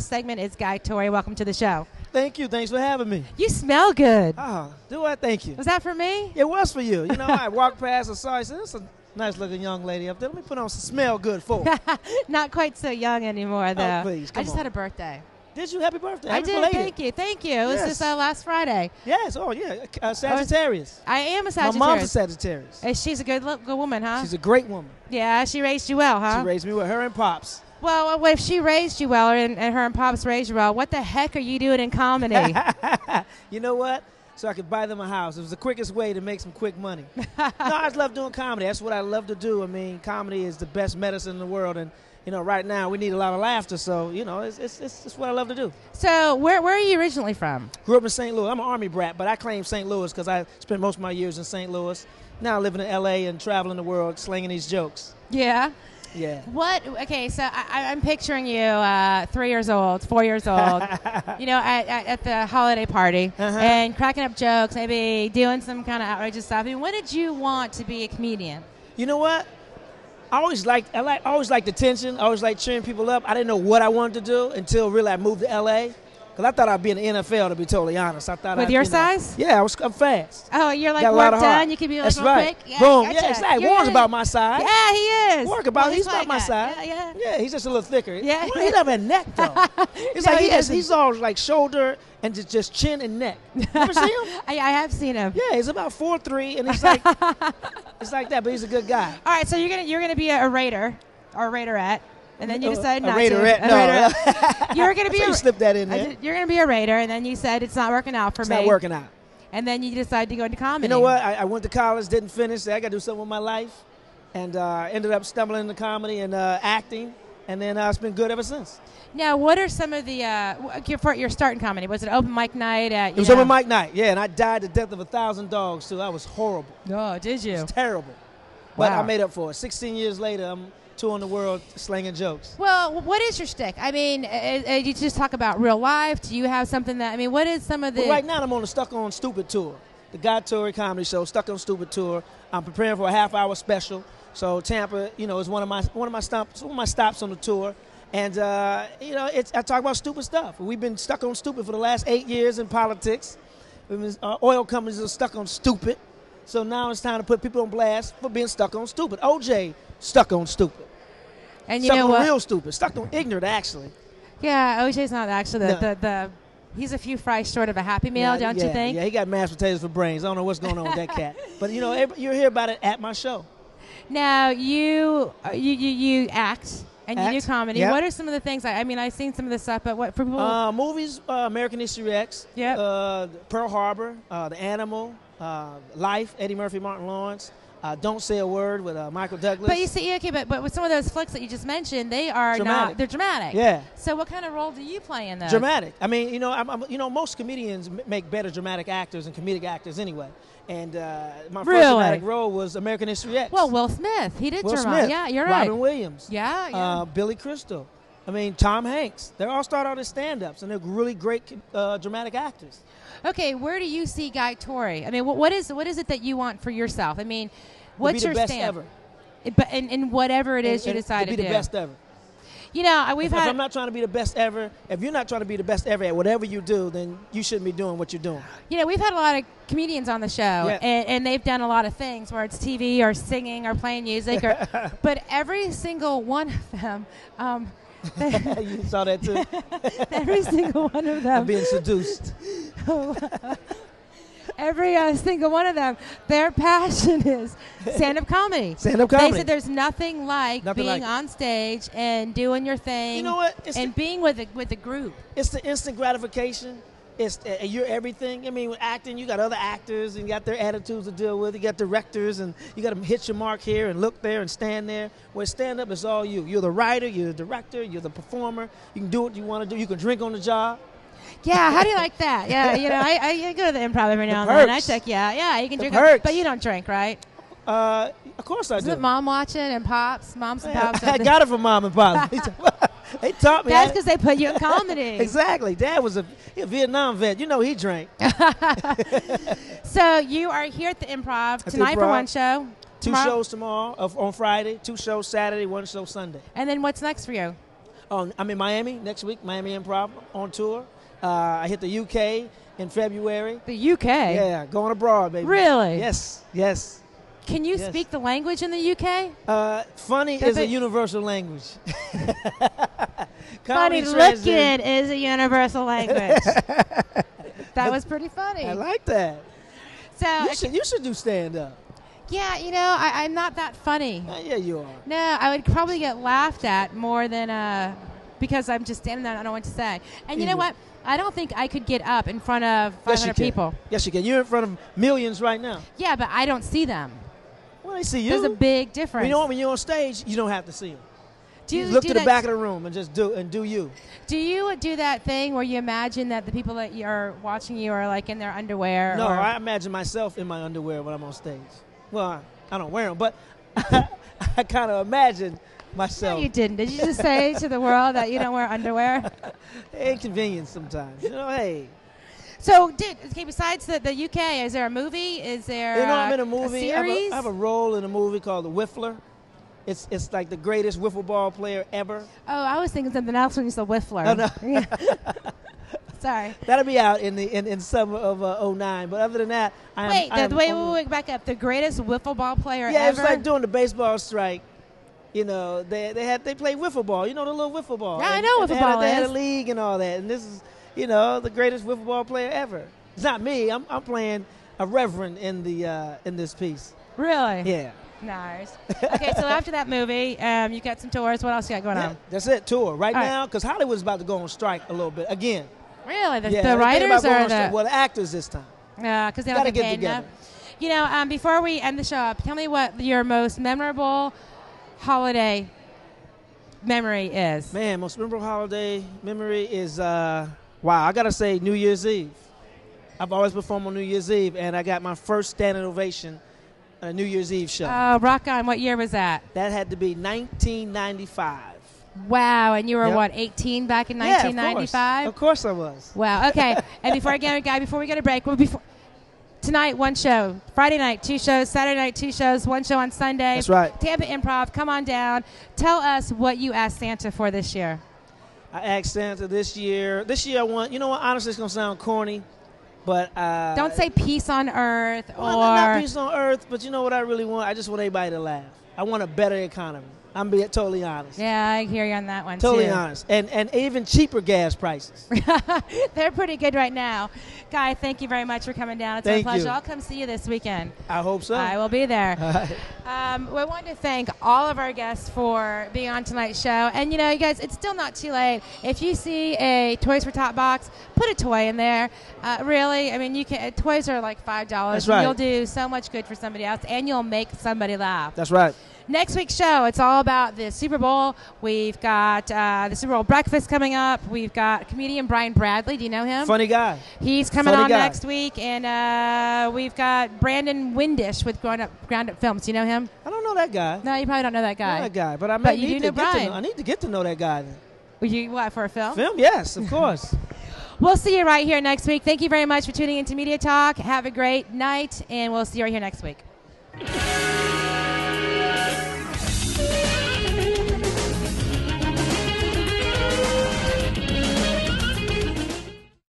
last segment is Guy Torry. Welcome to the show. Thank you. Thanks for having me. You smell good. Oh, do I? Thank you. Was that for me? It was for you. You know, I walked past and saw, I said, this is a nice-looking young lady up there. Let me put on some smell good for her. Not quite so young anymore, though. Oh, please, I just had a birthday. Did you? Happy birthday. I did. Thank you. Thank you. It was just last Friday. Yes. Oh, yeah. Sagittarius. I am a Sagittarius. My mom's a Sagittarius. She's a good woman, huh? She's a great woman. Yeah, she raised you well, huh? She raised me well. Her and Pops. Well, if she raised you well and her and Pops raised you well, what the heck are you doing in comedy? You know what? So I could buy them a house. It was the quickest way to make some quick money. No, I just love doing comedy. That's what I love to do. I mean, comedy is the best medicine in the world. And, you know, right now we need a lot of laughter. So, you know, it's what I love to do. So where are you originally from? Grew up in St. Louis. I'm an Army brat, but I claim St. Louis because I spent most of my years in St. Louis. Now living in L.A. and traveling the world, slinging these jokes. Yeah. Yeah. Okay, so I'm picturing you 3 years old, 4 years old, you know, at the holiday party and cracking up jokes, maybe doing some kind of outrageous stuff. I mean, when did you want to be a comedian? You know what? I always liked the tension. I always liked cheering people up. I didn't know what I wanted to do until really I moved to L.A. Because I thought I'd be in the NFL, to be totally honest. I thought with your size? Yeah, I'm fast. Oh, you're like work done. You can be like That's right. Quick. Yeah, boom. Gotcha. Yeah, exactly. Warren's about my size. Yeah, he is. He's about my size. Yeah, he's just a little thicker. Yeah, he doesn't have a neck though. It's like he's all like shoulder and just chin and neck. You ever see him? I have seen him. Yeah, he's about 4'3", and he's like it's like that, but he's a good guy. All right, so you're gonna be a Raider or a Raiderette. And then you decided not to. Raiderette. No. You're going to be you slip that in there. You're going to be a Raider, and then you said it's not working out for me. It's not working out. And then you decided to go into comedy. You know what? I went to college, didn't finish. Said I got to do something with my life, and ended up stumbling into comedy and acting, and then it's been good ever since. Now, what are some of the for your start in comedy? Was it open mic night? It was open mic night, yeah, and I died the death of 1,000 dogs too. That was horrible. Oh, did you? It was terrible. But I made up for it. 16 years later, I'm touring the world slinging jokes. Well, what is your shtick? I mean, you just talk about real life. Do you have something that, I mean, what is some of the... Well, right now I'm on the Stuck on Stupid tour, the Guy Torry comedy show, Stuck on Stupid tour. I'm preparing for a half-hour special. So Tampa, you know, is one of my stops on the tour. And, you know, I talk about stupid stuff. We've been stuck on stupid for the last 8 years in politics. Oil companies are stuck on stupid. So now it's time to put people on blast for being stuck on stupid. OJ, stuck on stupid. And you stuck know on what? real stupid. Stuck on ignorant, actually. Yeah, OJ's not actually he's a few fries short of a Happy Meal, don't you think? Yeah, he got mashed potatoes for brains. I don't know what's going on with that cat. But, you know, you'll hear about it at my show. Now, you act. And you do comedy. Yep. What are some of the things? I mean, I've seen some of the stuff, but what for people? Movies, American History X. Yep. Pearl Harbor, The Animal, Life, Eddie Murphy, Martin Lawrence. Don't Say a Word with Michael Douglas. But you see, okay, but with some of those flicks that you just mentioned, they are dramatic. they're dramatic. Yeah. So what kind of role do you play in those? Dramatic. I mean, you know, most comedians make better dramatic actors and comedic actors anyway. And my first dramatic role was American History X. Well, Will Smith, he did Will dramatic. Smith, Yeah, you're right. Robin Williams. Yeah. Billy Crystal. I mean, Tom Hanks. They all start out as stand-ups, and they're really great dramatic actors. Okay, where do you see Guy Torry? I mean, what is it that you want for yourself? I mean, what's your stand? To be the best ever. But in whatever it is you decide to do. To be the best ever. You know, if I'm not trying to be the best ever, if you're not trying to be the best ever at whatever you do, then you shouldn't be doing what you're doing. You know, we've had a lot of comedians on the show, and they've done a lot of things, where it's TV or singing or playing music, but every single one of them... you saw that too? Every single one of them. I'm being seduced. Every single one of them, their passion is stand-up comedy. Stand-up comedy. They said there's nothing like being on stage and doing your thing. You know what? And being with a group. It's the instant gratification. It's you're everything. I mean, with acting, you got other actors and you got their attitudes to deal with. You got directors and you got to hit your mark here and look there and stand there. Where stand-up is all you. You're the writer, you're the director, you're the performer. You can do what you want to do. You can drink on the job. Yeah, how do you like that? Yeah, you know, I go to the Improv every now and then. I check, yeah, you can drink, but you don't drink, right? Of course I do. Isn't Mom watching and Pops? Moms and Pops. I got it from Mom and Pops. They taught me. That's because they put you in comedy. Exactly. Dad was a Vietnam vet. You know he drank. So you are here at the Improv tonight for one show. Two shows tomorrow on Friday. 2 shows Saturday. 1 show Sunday. And then what's next for you? I'm in Miami next week, Miami Improv on tour. I hit the UK in February. The UK? Yeah, going abroad, baby. Really? Yes, yes. Can you speak the language in the UK? Funny is a universal language. Funny looking is a universal language. That was pretty funny. I like that. So you should do stand-up. Yeah, I'm not that funny. Yeah, you are. No, I would probably get laughed at more than because I'm just standing there and I don't know what to say. And you know what? I don't think I could get up in front of 500 people. Yes, you can. You're in front of millions right now. Yeah, but I don't see them. Well, they see you. There's a big difference. You know, when you're on stage, you don't have to see them. Do you look to the back of the room and just do you. Do you do that thing where you imagine that the people that are watching you are like in their underwear? No, I imagine myself in my underwear when I'm on stage. Well, I don't wear them, but I kind of imagine myself. No, you didn't. Did you just say to the world that you don't wear underwear? Inconvenience sometimes. Hey. So, besides the UK, is there a movie? Is there I'm in a movie. a series? I have a role in a movie called The Whiffler. It's like the greatest wiffle ball player ever. Oh, I was thinking something else when you said Whiffler. Oh, no. Sorry. That'll be out in summer of 09. But other than that, wait, back up. The greatest wiffle ball player ever? Yeah, it's like during the baseball strike. They played wiffle ball. You know the little wiffle ball. Yeah, I know wiffle ball is. They had a league and all that. And this is, the greatest wiffle ball player ever. It's not me. I'm playing a reverend in this piece. Really? Yeah. Nice. Okay, so after that movie, you got some tours. What else you got going on? That's it, tour. Right now, because Hollywood's about to go on strike a little bit again. Really? The writers or the actors this time. Yeah, because they don't get paid enough. Before we end the show, tell me what your most memorable holiday memory is. Man, most memorable holiday memory is, I got to say New Year's Eve. I've always performed on New Year's Eve, and I got my first standing ovation at a New Year's Eve show. Oh, rock on. What year was that? That had to be 1995. Wow, and you were, 18 back in 1995? Yeah, of course I was. Wow, okay. And before we go to break, tonight, one show. Friday night, 2 shows. Saturday night, 2 shows. 1 show on Sunday. That's right. Tampa Improv, come on down. Tell us what you asked Santa for this year. I asked Santa this year. This year I want, honestly it's going to sound corny, but... don't say peace on earth or... Not peace on earth, but you know what I really want? I just want everybody to laugh. I want a better economy. I'm being totally honest. Yeah, I hear you on that one, totally honest. And even cheaper gas prices. They're pretty good right now. Guy, thank you very much for coming down. It's a pleasure. I'll come see you this weekend. I hope so. I will be there. We want to thank all of our guests for being on tonight's show. And, you guys, it's still not too late. If you see a Toys for Tot box, put a toy in there. Really, I mean, toys are like $5. That's right. You'll do so much good for somebody else, and you'll make somebody laugh. That's right. Next week's show, it's all about the Super Bowl. We've got the Super Bowl breakfast coming up. We've got comedian Brian Bradley. Do you know him? Funny guy. He's coming on next week. And we've got Brandon Windish with Ground Up Films. Do you know him? I don't know that guy. No, you probably don't know that guy. I know that guy. But I need to get to know that guy then. What, for a film? Film, yes, of course. We'll see you right here next week. Thank you very much for tuning into Media Talk. Have a great night, and we'll see you right here next week.